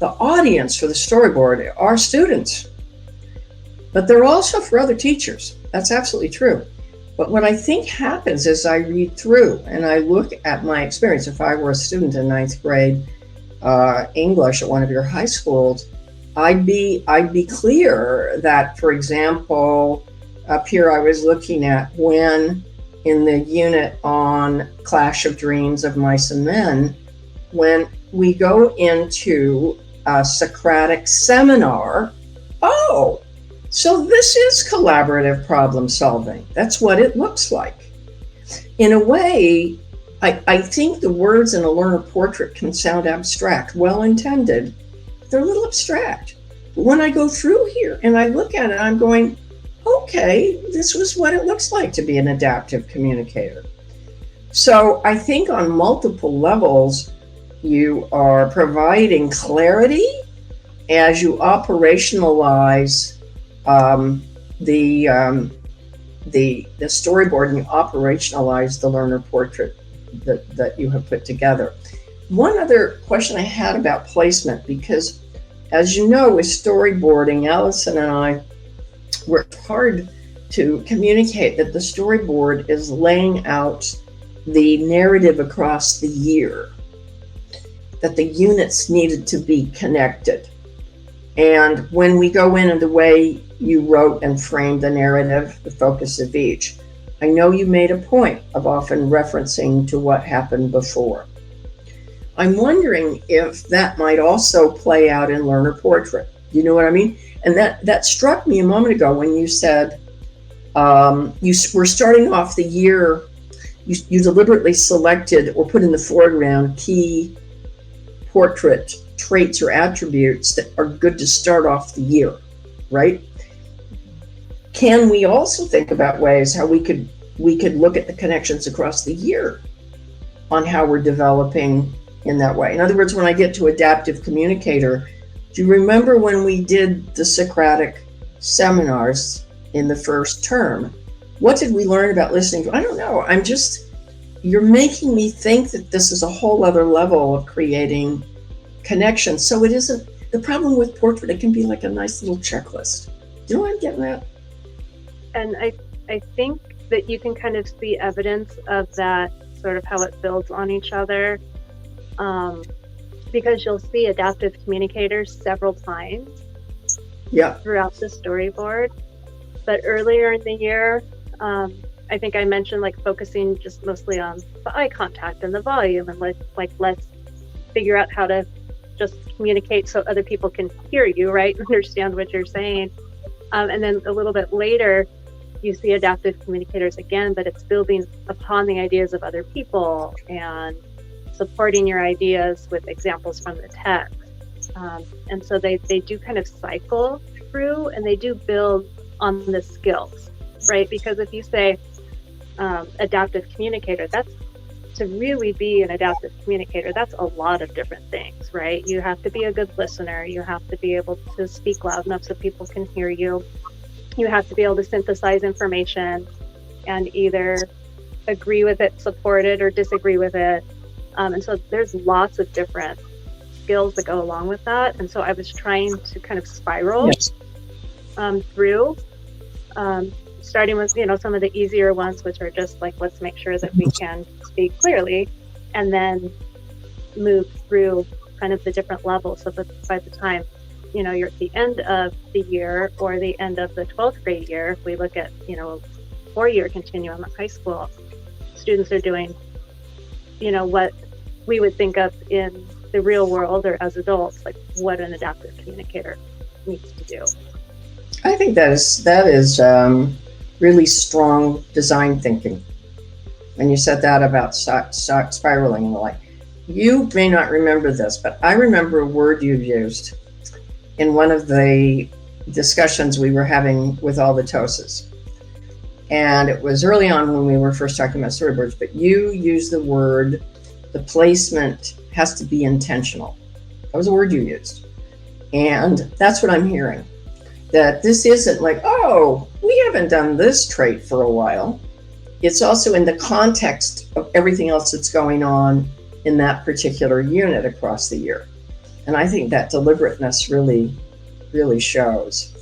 the audience for the storyboard are students, but they're also for other teachers. That's absolutely true. But what I think happens is I read through and I look at my experience. If I were a student in ninth grade English at one of your high schools, I'd be clear that, for example, up here I was looking at when in the unit on Clash of Dreams of Mice and Men, when we go into a Socratic seminar, oh, so this is collaborative problem solving. That's what it looks like. In a way, I think the words in a learner portrait can sound abstract, well-intended. They're a little abstract. But when I go through here and I look at it, I'm going, okay, this was what it looks like to be an adaptive communicator. So I think on multiple levels, you are providing clarity as you operationalize the storyboard and you operationalize the learner portrait that you have put together. One other question I had about placement, because as you know, with storyboarding, Allison and I worked hard to communicate that the storyboard is laying out the narrative across the year, that the units needed to be connected. And when we go in and the way you wrote and framed the narrative, the focus of each, I know you made a point of often referencing to what happened before. I'm wondering if that might also play out in learner portrait. You know what I mean? And that struck me a moment ago when you said you were starting off the year, you deliberately selected or put in the foreground key portrait traits or attributes that are good to start off the year, right? Can we also think about ways how we could look at the connections across the year on how we're developing in that way? In other words, when I get to adaptive communicator, do you remember when we did the Socratic seminars in the first term? What did we learn about listening? I don't know. You're making me think that this is a whole other level of creating connection. So it isn't the problem with portrait. It can be like a nice little checklist. Do you know what I'm getting at? And I think that you can kind of see evidence of that, sort of how it builds on each other, because you'll see adaptive communicators several times throughout the storyboard. But earlier in the year, I think I mentioned like focusing just mostly on the eye contact and the volume, and let's figure out how to just communicate so other people can hear you, right? Understand what you're saying. And then a little bit later, you see adaptive communicators again, but it's building upon the ideas of other people and supporting your ideas with examples from the text. And so they do kind of cycle through, and they do build on the skills, right? Because if you say adaptive communicator, that's to really be an adaptive communicator, that's a lot of different things, right? You have to be a good listener. You have to be able to speak loud enough so people can hear you. You have to be able to synthesize information and either agree with it, support it, or disagree with it. And so there's lots of different skills that go along with that. And so I was trying to kind of spiral through, starting with, some of the easier ones, which are just like, let's make sure that we can speak clearly, and then move through kind of the different levels. So that by the time, you're at the end of the year or the end of the 12th grade year, if we look at, a 4-year continuum at high school, students are doing, what we would think of in the real world or as adults, like what an adaptive communicator needs to do. I think that is really strong design thinking. And you said that about spiraling and the like. You may not remember this, but I remember a word you used in one of the discussions we were having with all the TOSAs. And it was early on when we were first talking about storyboards, but you used the word, the placement has to be intentional. That was a word you used. And that's what I'm hearing. That this isn't like, oh, we haven't done this trait for a while. It's also in the context of everything else that's going on in that particular unit across the year. And I think that deliberateness really shows.